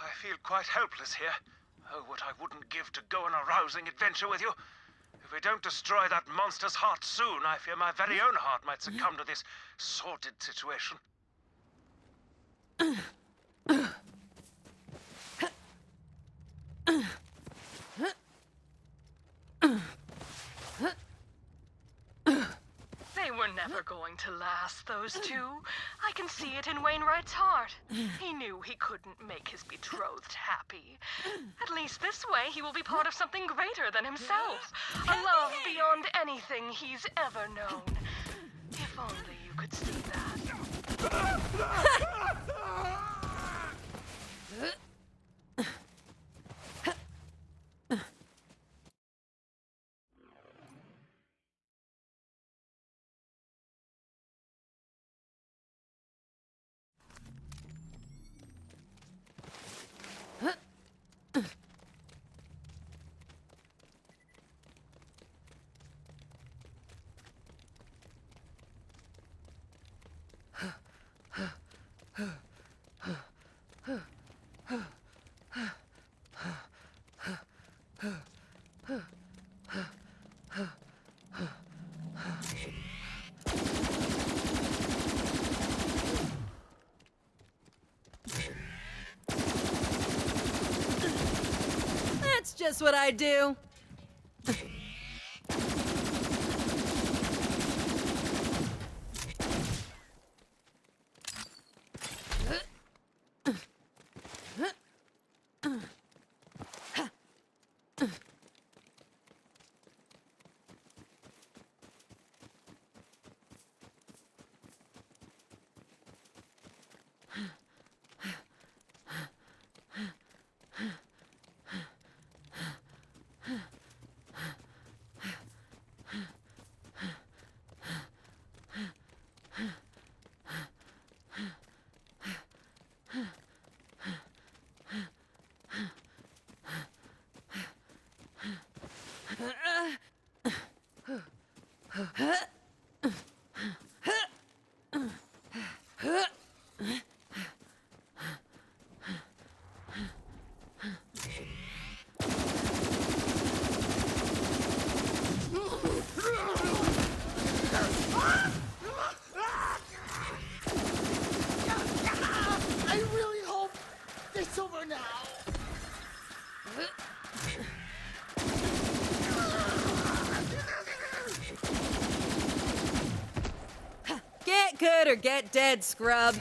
I feel quite helpless here. Oh, what I wouldn't give to go on a rousing adventure with you. If we don't destroy that monster's heart soon, I fear my very own heart might succumb to this sordid situation. They were never going to last, those two. I can see it in Wainwright's heart. He knew he couldn't make his betrothed happy. At least this way he will be part of something greater than himself. A love beyond anything he's ever known. If only you could see that. That's just what I do. I really hope it's over now. Get good or get dead, scrub.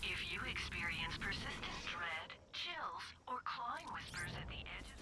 If you experience persistent dread, chills, or clawing whispers at the edge of...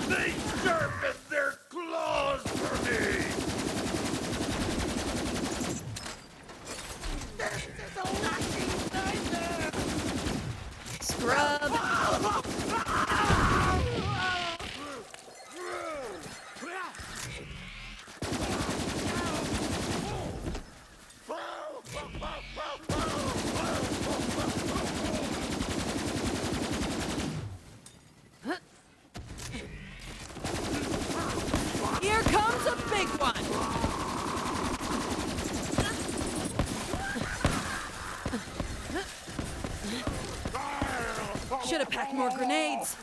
They sharpen their claws for me! This is a wacky nightmare! Scrub. Here comes a big one! Should have packed more grenades.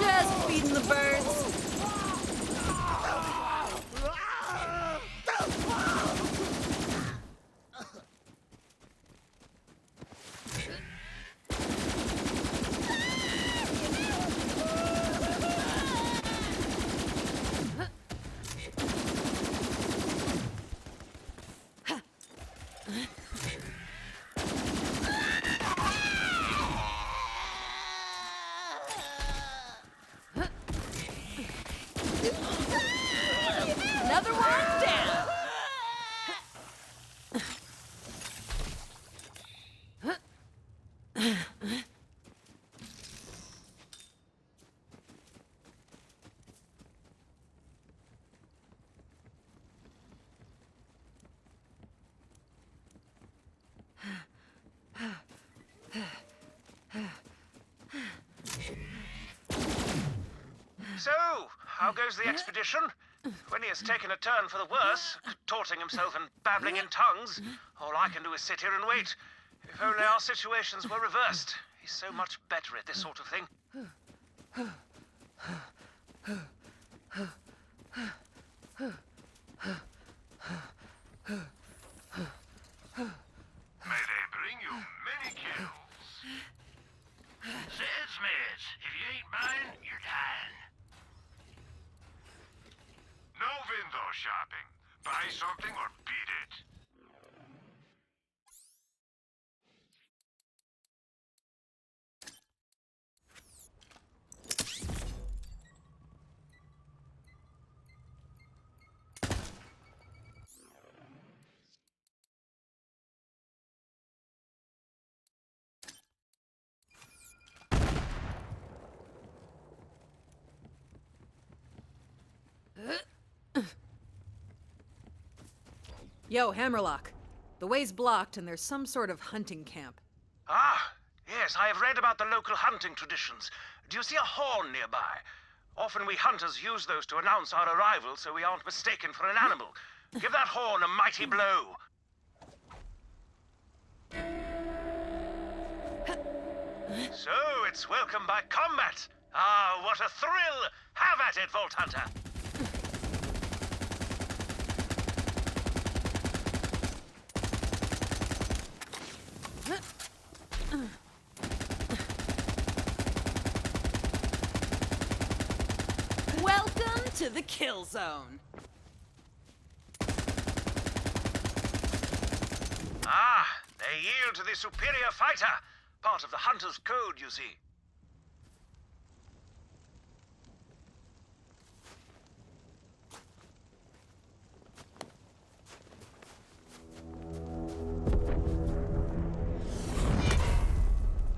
Just feeding the birds. Another one down. So, how goes the expedition? When he has taken a turn for the worse, contorting himself and babbling in tongues, all I can do is sit here and wait. If only our situations were reversed. He's so much better at this sort of thing. May they bring you many kills. Says Miz, if you ain't mine, you're dying. No window shopping. Buy something or beat it. Yo, Hammerlock. The way's blocked and there's some sort of hunting camp. Ah, yes, I have read about the local hunting traditions. Do you see a horn nearby? Often we hunters use those to announce our arrival so we aren't mistaken for an animal. Give that horn a mighty blow. So, it's welcome by combat. Ah, what a thrill! Have at it, Vault Hunter! Welcome to the kill zone. Ah, they yield to the superior fighter. Part of the hunter's code, you see.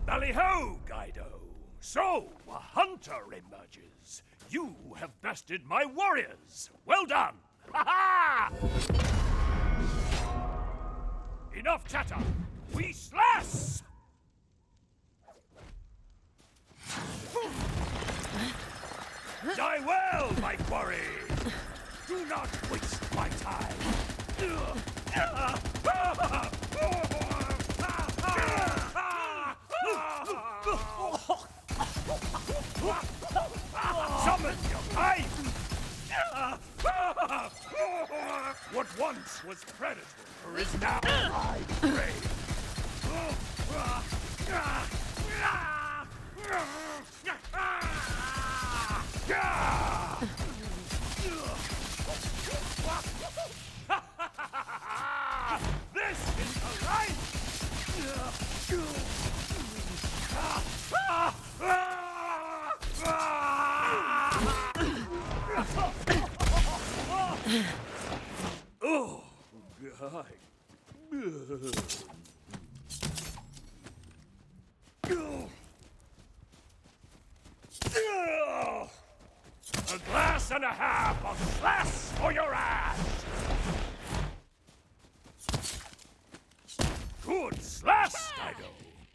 Tally-ho, Guido! So, a hunter emerges. You have bested my warriors. Well done! Ha-ha! Enough chatter! We slash! Die well, my quarry! Do not waste my time! Summon your might! What once was predator is now my prey! This is the life! Oh, God. A glass and a half of slass for your ass! Good slash, Dido!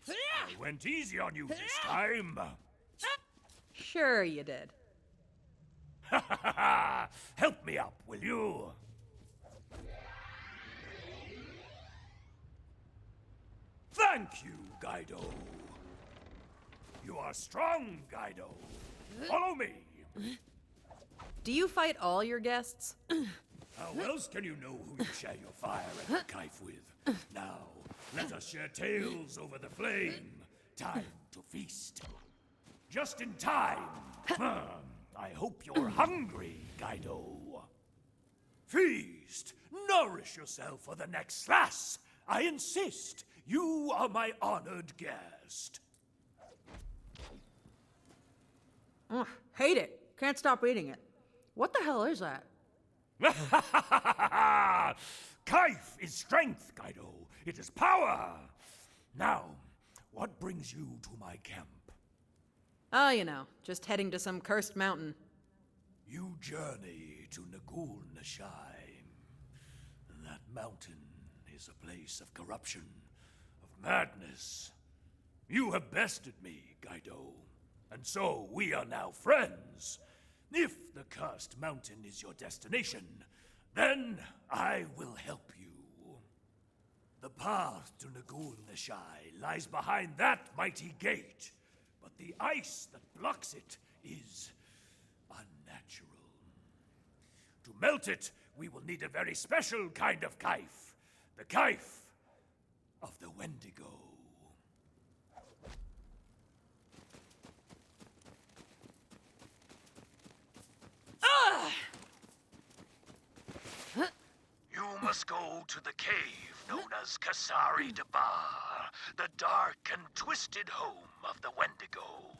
I went easy on you this time. Sure you did. Help me up, will you? Thank you, Guido. You are strong, Guido. Follow me. Do you fight all your guests? How else can you know who you share your fire and your knife with? Now, let us share tales over the flame. Time to feast. Just in time. I hope you're hungry, Guido. Feast. Nourish yourself for the next slash. I insist. You are my honored guest. Ugh, hate it. Can't stop eating it. What the hell is that? Kaif is strength, Guido. It is power. Now, what brings you to my camp? Oh, you know, just heading to some cursed mountain. You journey to Nagul Nashai. That mountain is a place of corruption, of madness. You have bested me, Guido, and so we are now friends. If the cursed mountain is your destination, then I will help you. The path to Nagul Nashai lies behind that mighty gate, but the ice that blocks it is unnatural. To melt it, we will need a very special kind of kaif. The kaif of the Wendigo. You must go to the cave known as Kasari Debar, the dark and twisted home of the Wendigo.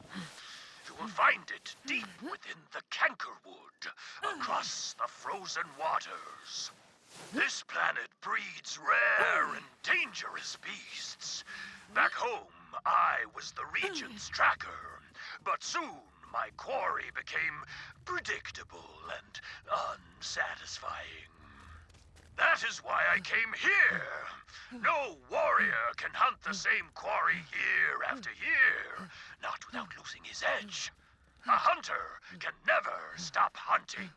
You will find it deep within the Cankerwood, across the frozen waters. This planet breeds rare and dangerous beasts. Back home, I was the region's tracker, but soon my quarry became predictable and unsatisfying. That is why I came here. No warrior can hunt the same quarry year after year, not without losing his edge. A hunter can never stop hunting.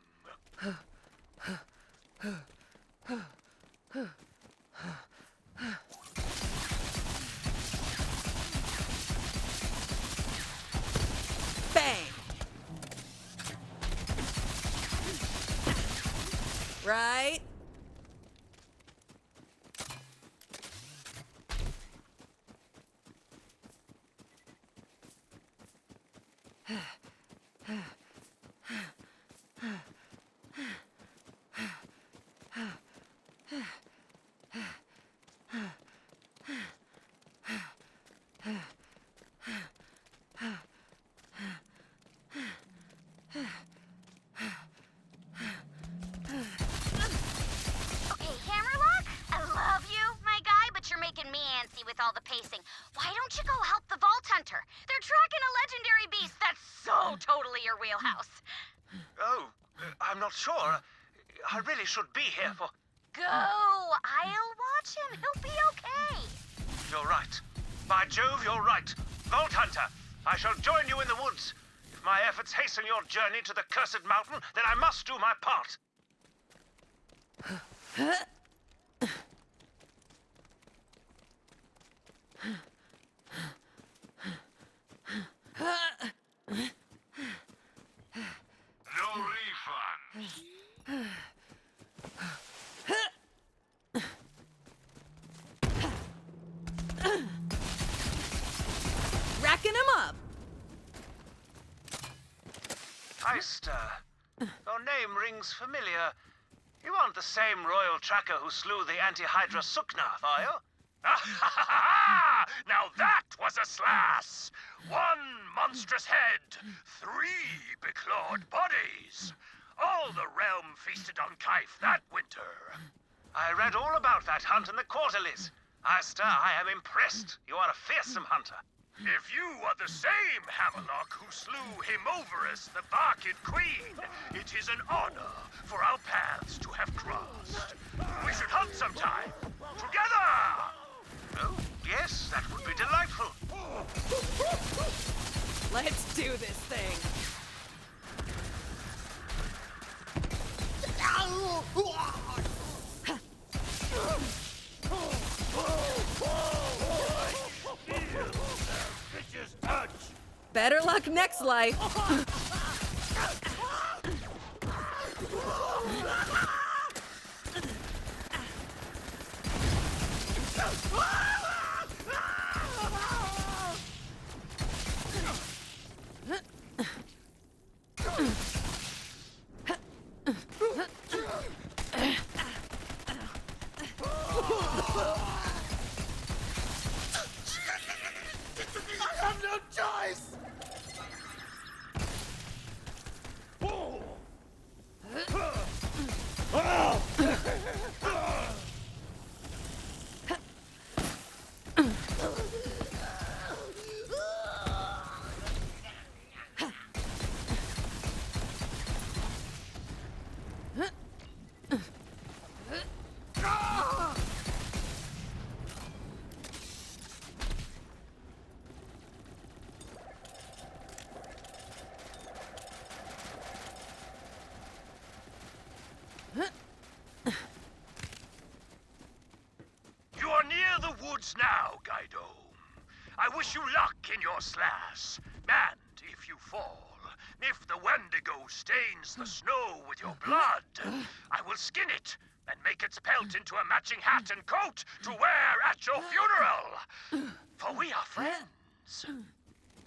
Bang! Right? All the pacing. Why don't you go help the Vault Hunter? They're tracking a legendary beast that's so totally your wheelhouse. Oh, I'm not sure. I really should be here for... Go! I'll watch him. He'll be okay. You're right. By Jove, you're right. Vault Hunter, I shall join you in the woods. If my efforts hasten your journey to the cursed mountain, then I must do my part. No refund. Racking him up! Heister, your name rings familiar. You aren't the same royal tracker who slew the anti-Hydra Suknath, are you? Now that was a slash! 1 monstrous head, 3 beclawed bodies. All the realm feasted on Kaif that winter. I read all about that hunt in the quarterlies. Asta, I am impressed. You are a fearsome hunter. If you are the same Hammerlock who slew Himoverus, the Barkid Queen, it is an honor for our paths to have crossed. We should hunt sometime. Together! Oh, yes, that would be delightful. Let's do this thing. Better luck next life. I have no choice! You are near the woods now, Guido. I wish you luck in your slash. And if you fall, if the Wendigo stains the snow with your blood, I will skin it and make its pelt into a matching hat and coat to wear at your funeral. For we are friends.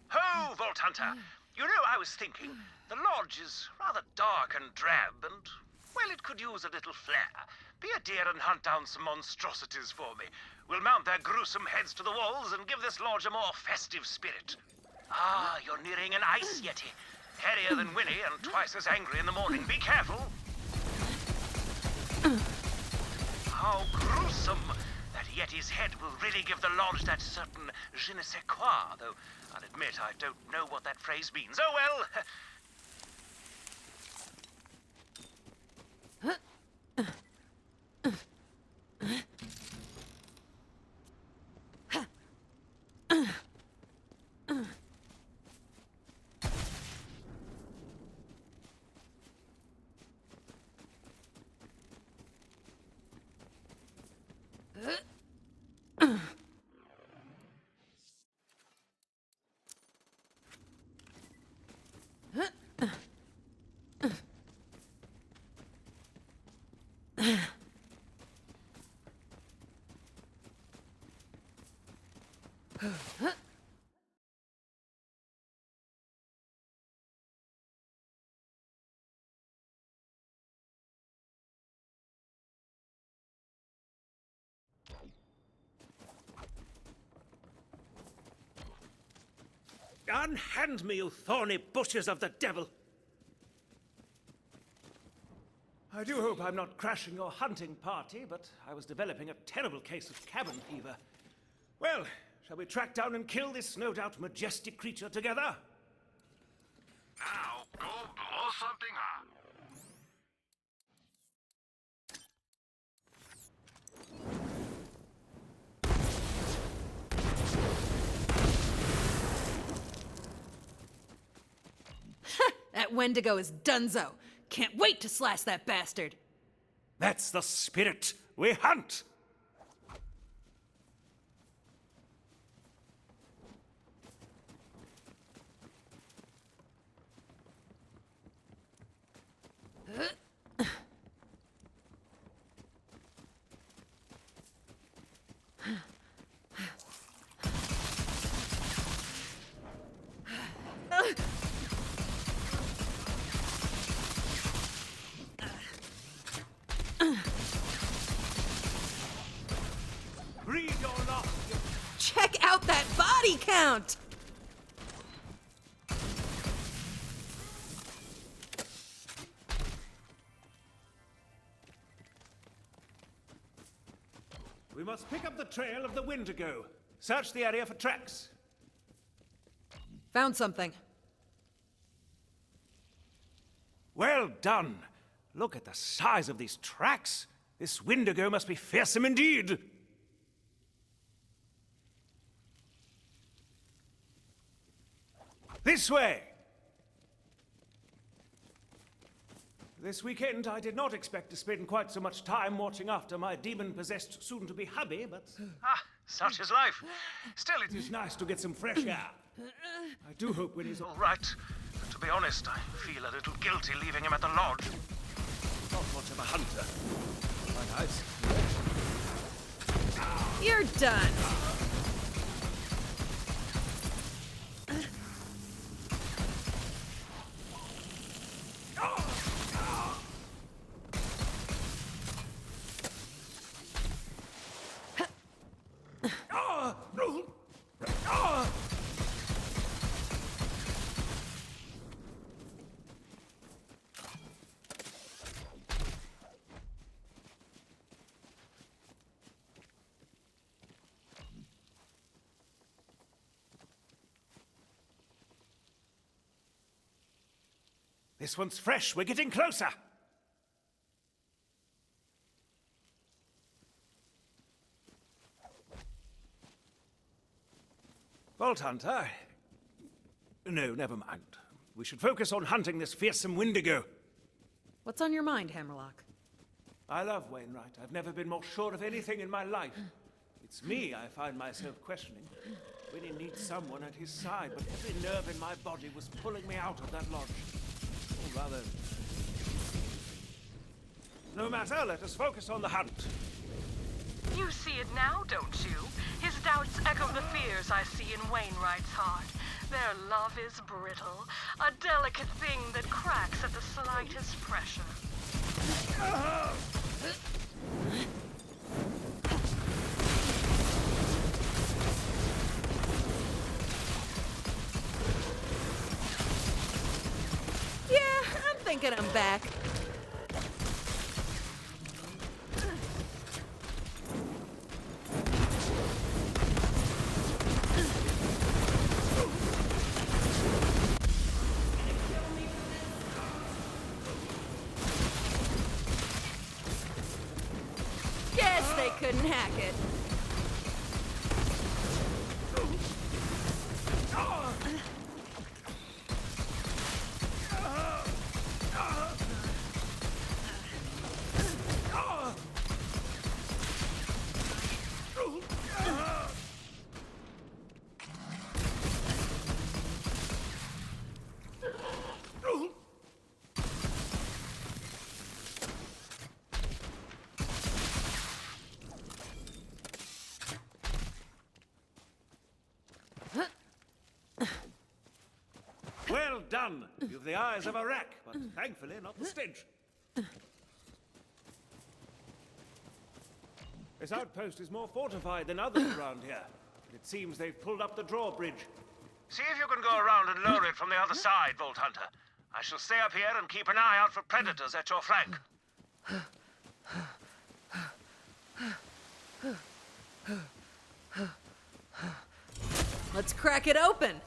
Ho, Vault Hunter! You know, I was thinking, the lodge is rather dark and drab, and, well, it could use a little flair. Be a dear and hunt down some monstrosities for me. We'll mount their gruesome heads to the walls and give this lodge a more festive spirit. Ah, you're nearing an ice yeti. Hairier than Winnie and twice as angry in the morning. Be careful. How gruesome! That yeti's head will really give the lodge that certain je ne sais quoi, though I'll admit I don't know what that phrase means. Oh well! Unhand me, you thorny bushes of the devil! I do hope I'm not crashing your hunting party, but I was developing a terrible case of cabin fever. Well, shall we track down and kill this no doubt majestic creature together? Now, go blow something up. That Wendigo is donezo. Can't wait to slash that bastard. That's the spirit. We hunt! out that body count! We must pick up the trail of the Wendigo. Search the area for tracks. Found something. Well done. Look at the size of these tracks. This Wendigo must be fearsome indeed. This way! This weekend, I did not expect to spend quite so much time watching after my demon-possessed soon-to-be hubby, but Such is life. Still, it it is is nice to get some fresh air. I do hope when he's all right. But to be honest, I feel a little guilty leaving him at the lodge. not much of a hunter. Quite nice. You're done. This one's fresh. We're getting closer. Vault Hunter. No, never mind. We should focus on hunting this fearsome Wendigo. What's on your mind, Hammerlock? I love Wainwright. I've never been more sure of anything in my life. It's me I find myself questioning. When he needs someone at his side, but every nerve in my body was pulling me out of that lodge. Or rather... No matter, let us focus on the hunt. You see it now, don't you? His doubts echo the fears I see in Wainwright's heart. Their love is brittle, a delicate thing that cracks at the slightest pressure. Yeah, I'm thinking I'm back. Guess they couldn't hack it. Well done! You've the eyes of a rack, but thankfully not the stench. This outpost is more fortified than others around here. It seems they've pulled up the drawbridge. See if you can go around and lower it from the other side, Vault Hunter. I shall stay up here and keep an eye out for predators at your flank. Let's crack it open.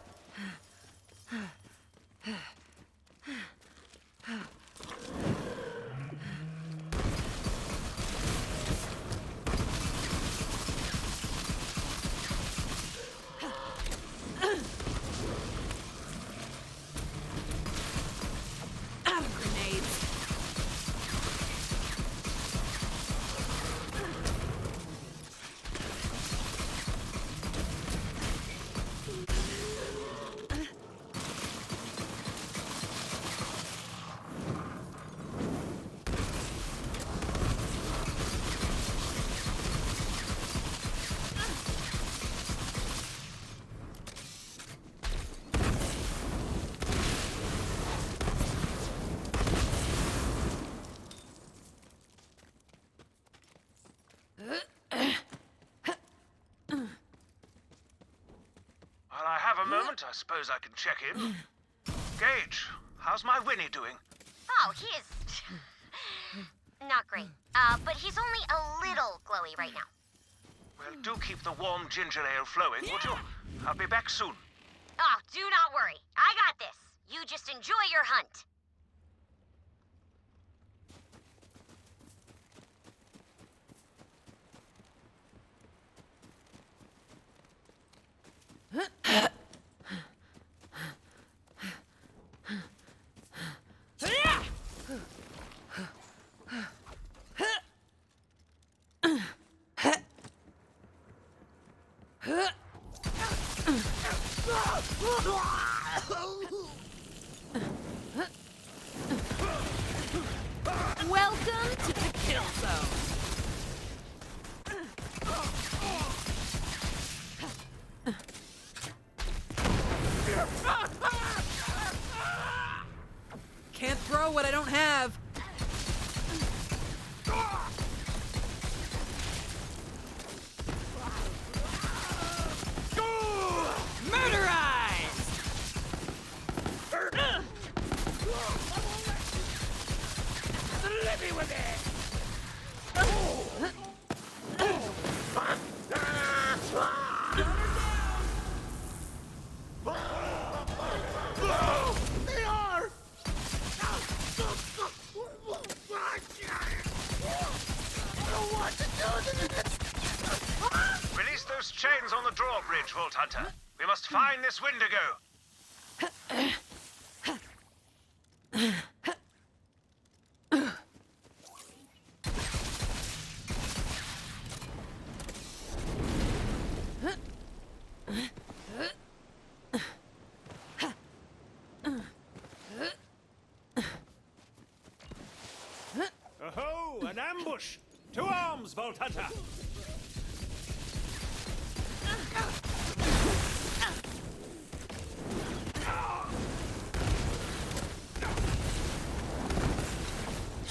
Out of grenades. moment, I suppose I can check in. Gage, how's my Winnie doing? Oh, he is not great. But he's only a little glowy right now. Well, do keep the warm ginger ale flowing, would you? I'll be back soon. Oh, do not worry. I got this. You just enjoy your hunt. Welcome to the kill zone. Can't throw what I don't have. Murderized! Let me with it! They are! I don't want to do this! Release those chains on the drawbridge, Vault Hunter. We must find this Wendigo. Oh, an ambush! To arms, Vault Hunter!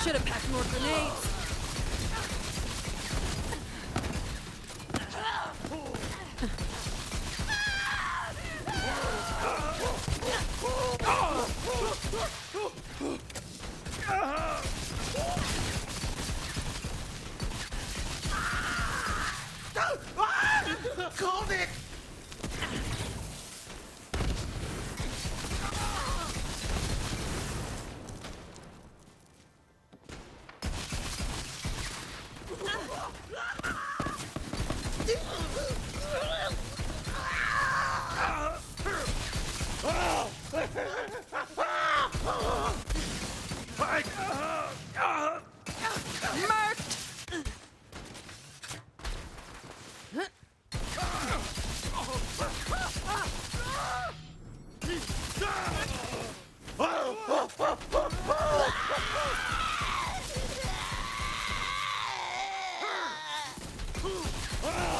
Should have packed more grenades. Called it!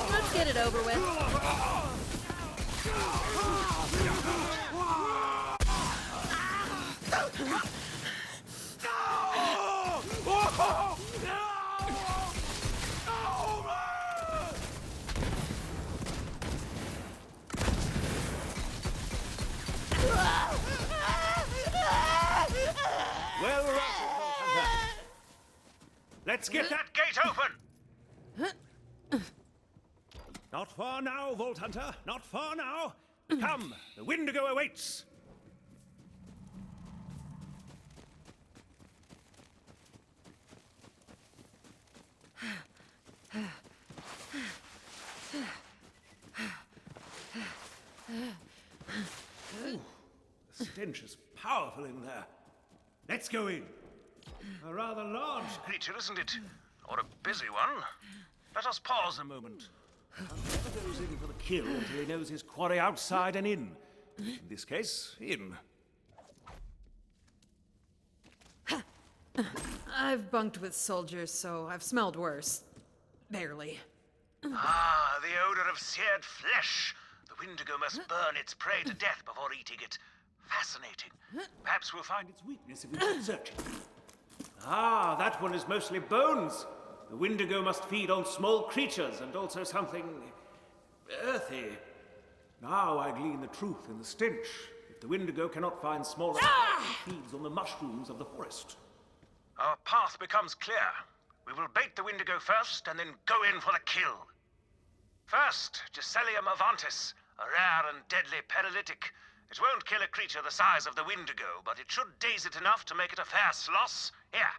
Let's get it over with. Well, Vault Hunter. Let's get that gate open! Not far now, Vault Hunter. Not far now. Come, the Wendigo awaits. Ooh, the stench is powerful in there. Let's go in. A rather large Creature, isn't it? Or a busy one. Let us pause a moment. Never goes in for the kill until he knows his quarry outside and in. In this case, in. I've bunked with soldiers, so I've smelled worse. Barely. Ah, the odor of seared flesh. The Wendigo must burn its prey to death before eating it. Fascinating. Perhaps we'll find its Weakness if we keep searching. Ah, that one is mostly bones. The Wendigo must feed on small creatures and also something earthy. Now I glean the truth in the stench. If the Wendigo cannot find smaller, he feeds on the mushrooms of the forest. Our path becomes clear. We will bait the Wendigo first, and then go in for the kill. First, Giselium avantis, a rare and deadly paralytic. It won't kill a creature the size of the Wendigo, but it should daze it enough to make it a fair sloss. Here.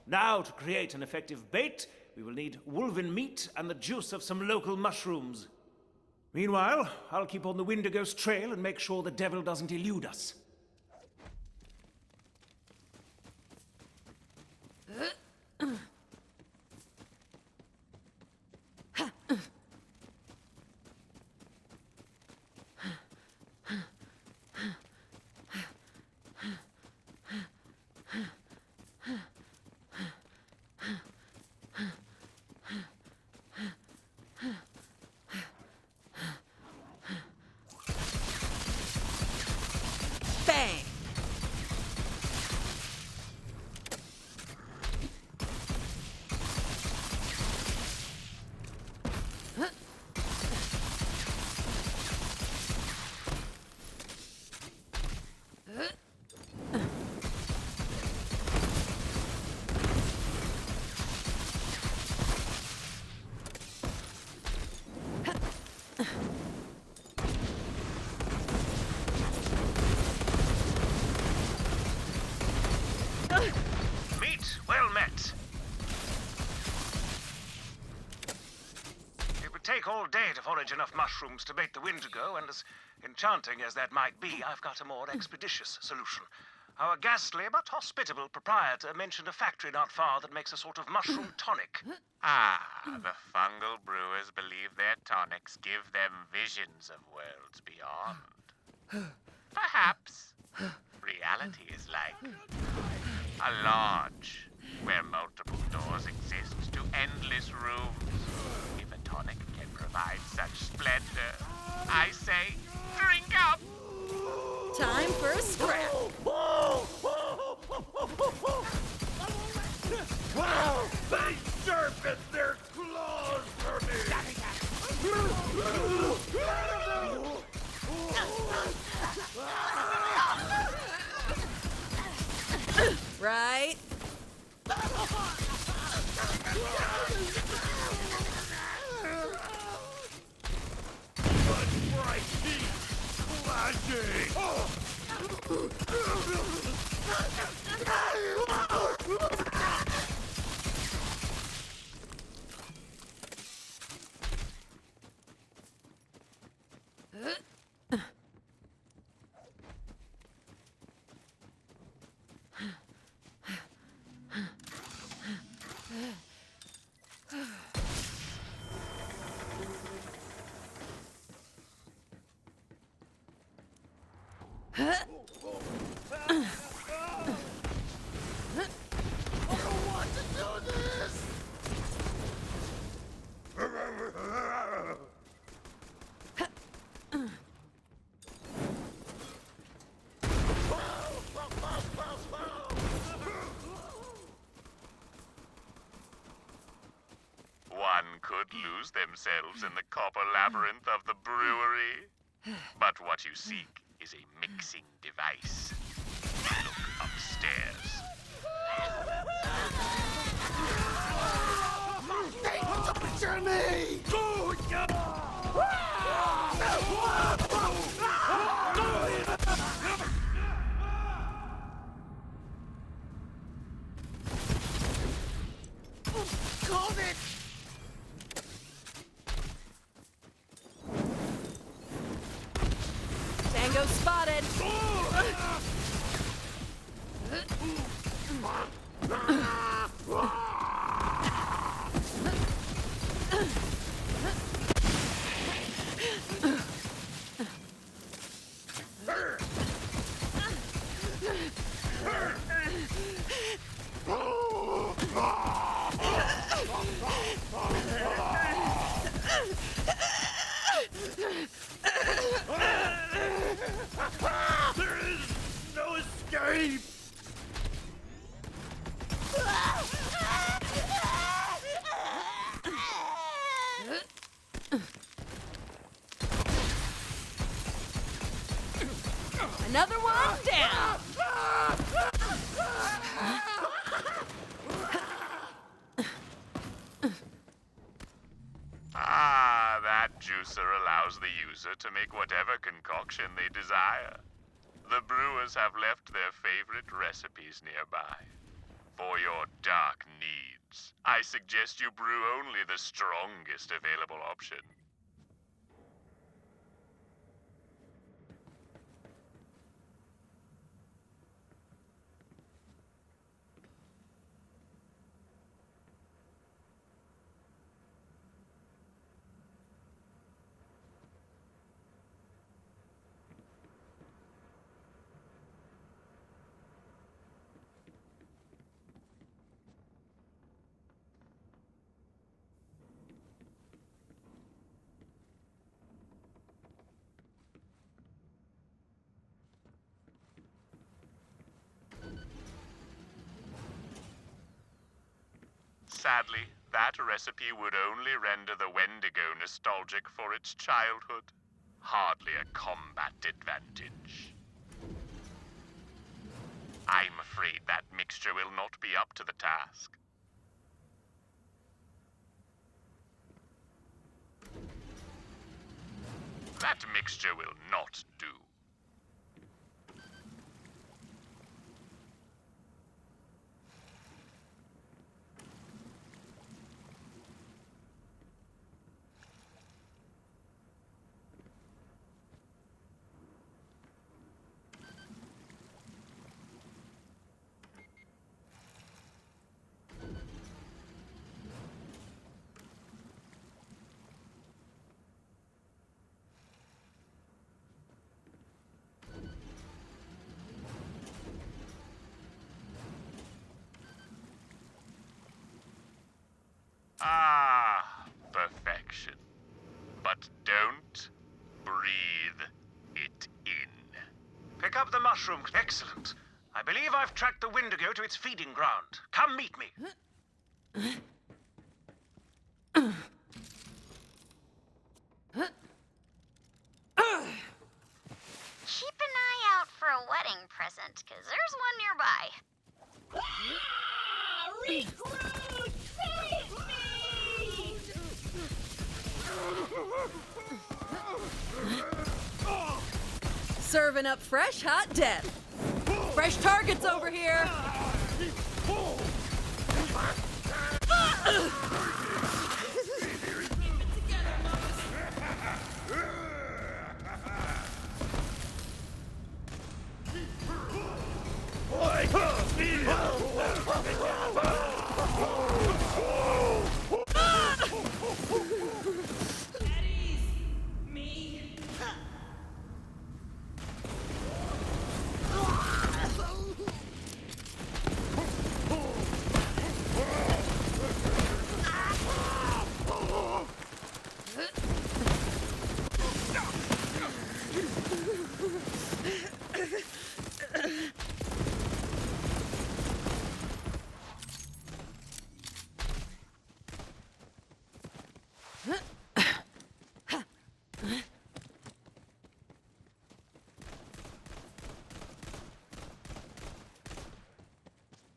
Now, to create an effective bait, we will need wolven meat and the juice of some local mushrooms. Meanwhile, I'll keep on the Wendigo's trail and make sure the devil doesn't elude us. Bang! Meet well met. It would take all day to forage enough mushrooms to bait the Wendigo, and as enchanting as that might be, I've got a more expeditious solution. Our ghastly but hospitable proprietor mentioned a factory not far that makes a sort of mushroom tonic. Ah, the fungal brewers believe their tonics give them visions of worlds beyond. Perhaps reality is like a lodge where multiple doors exist to endless rooms. If a tonic can provide such splendor, I say, drink up! Time for a scrap. Wow! They sharpen their claws for Right? One could lose themselves in the copper labyrinth of the brewery. But what you seek is a mixing device. Look upstairs. Jimmy! Called it! Tango spotted. down! Ah, that juicer allows the user to make whatever concoction they desire. The brewers have left their favorite recipes nearby. For your dark needs, I suggest you brew only the strongest available option. Sadly, that recipe would only render the Wendigo nostalgic for its childhood. Hardly a combat advantage. I'm afraid that mixture will not be up to the task. That mixture will not do. Ah, perfection. But don't breathe it in. Pick up the mushrooms. Excellent. I believe I've tracked the Wendigo to its feeding ground. Come meet me. Keep an eye out for a wedding present, because there's one nearby. Recruit! Save me! Serving up fresh, hot death. Fresh targets over here.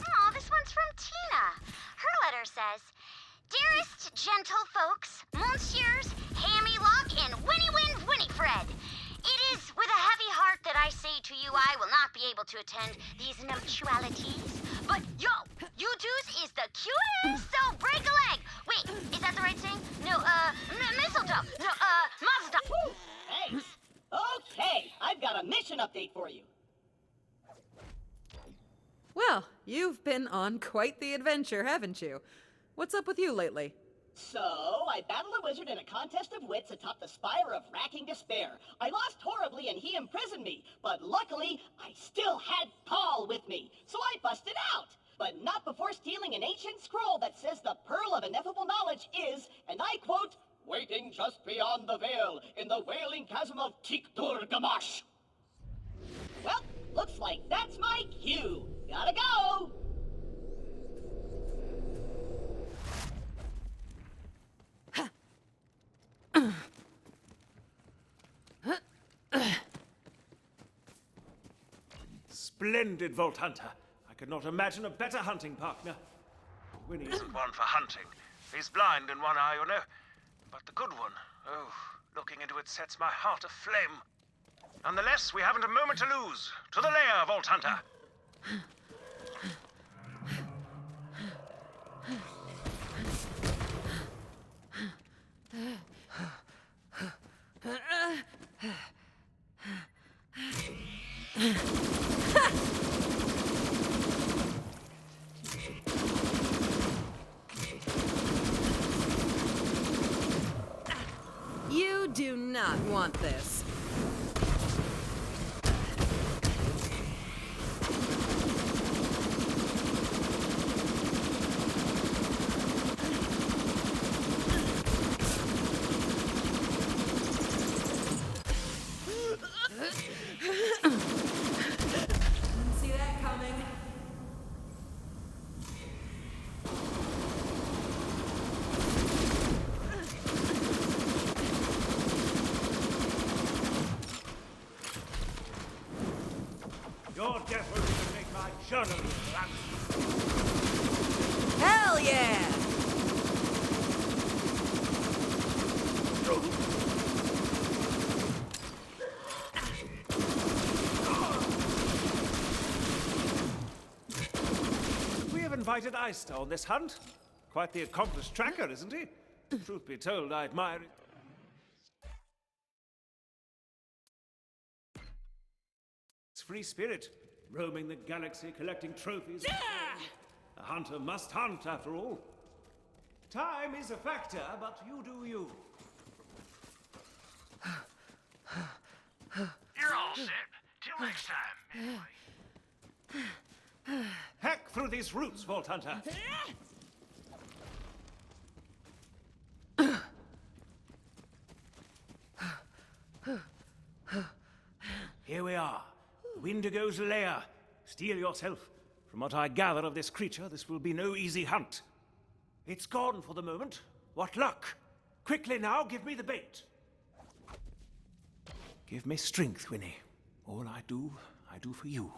Oh, this one's from Tina. Her letter says, Dearest gentle folks, Monsieurs, Hammy Lock, and Winifred, it is with a heavy heart that I say to you I will not be able to attend these nuptialities. But yo, you twos is the cutest, so break a leg. Wait, is that the right thing? No, mistletoe. No, mazel tov. Thanks. Okay, I've got a mission update for you. Well, you've been on quite the adventure, haven't you? What's up with you lately? So, I battled a wizard in a contest of wits atop the spire of racking despair. I lost horribly and he imprisoned me, but luckily, I still had Paul with me, so I busted out. But not before stealing an ancient scroll that says the pearl of ineffable knowledge is, and I quote, waiting just beyond the veil in the wailing chasm of Tiktur Gamash. Well, looks like that's my cue. Gotta go! Splendid, Vault Hunter. I could not imagine a better hunting partner. Winnie Isn't one for hunting. He's blind in one eye, you know. But the good one, oh, looking into it sets my heart aflame. Nonetheless, we haven't a moment to lose. To the lair, Vault Hunter. You do not want this. Didn't see that coming. Your death will even make my journal run. Hell yeah! We have invited Eyster on this hunt. Quite the accomplished tracker, isn't he? Truth be told, I admire it. It's free spirit, roaming the galaxy, collecting trophies. A hunter must hunt, after all. Time is a factor, but you do you. You're all set. Till next time, anyway. Hack through these roots, Vault Hunter. Here we are. The Wendigo's lair. Steel yourself. From what I gather of this creature, this will be no easy hunt. It's gone for the moment. What luck! Quickly now, give me the bait. Give me strength, Winnie. All I do for you.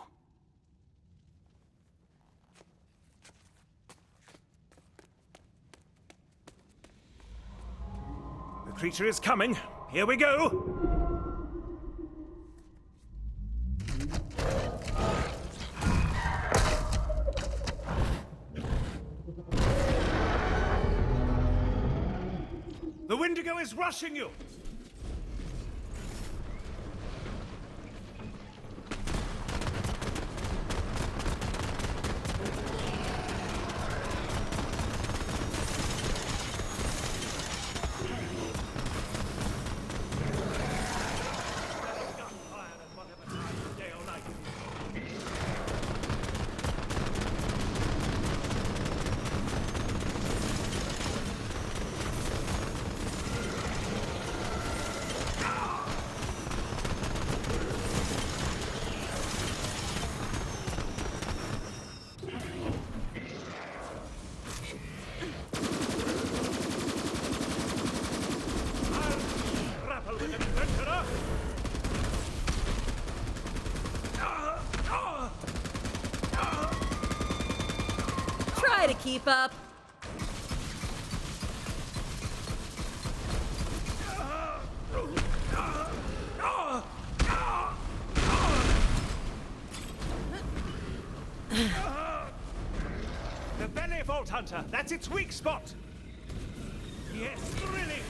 The creature is coming. Here we go! The Wendigo is rushing you! Try to keep up. The belly, Vault Hunter. That's its weak spot. Yes, thrilling.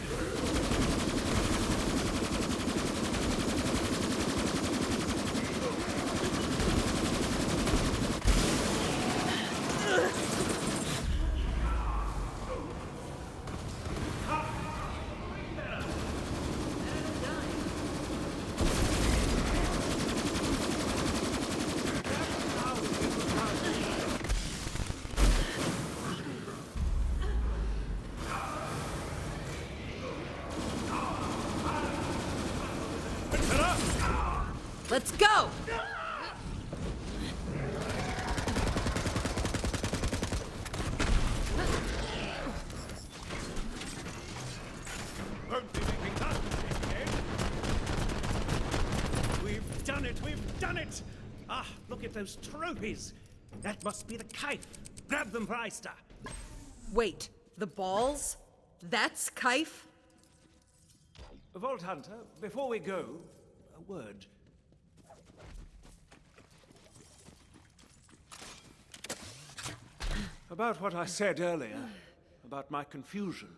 Ah, look at those trophies. That must be the Kaif. Grab them for Eyster. Wait, the balls? That's Kaif? Vault Hunter, before we go, a word. About what I said earlier, about my confusion.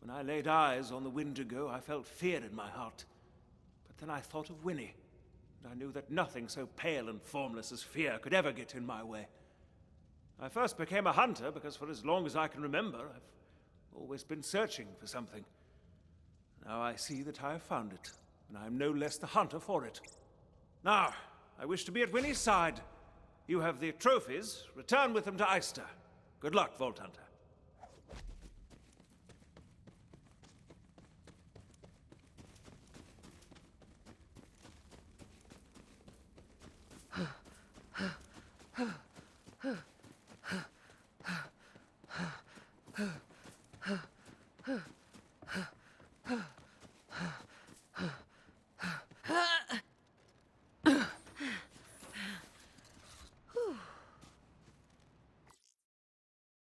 When I laid eyes on the Wendigo, I felt fear in my heart. But then I thought of Winnie, and I knew that nothing so pale and formless as fear could ever get in my way. I first became a hunter because for as long as I can remember, I've always been searching for something. Now I see that I have found it, and I am no less the hunter for it. Now, I wish to be at Winnie's side. You have the trophies. Return with them to Eyster. Good luck, Vault Hunter.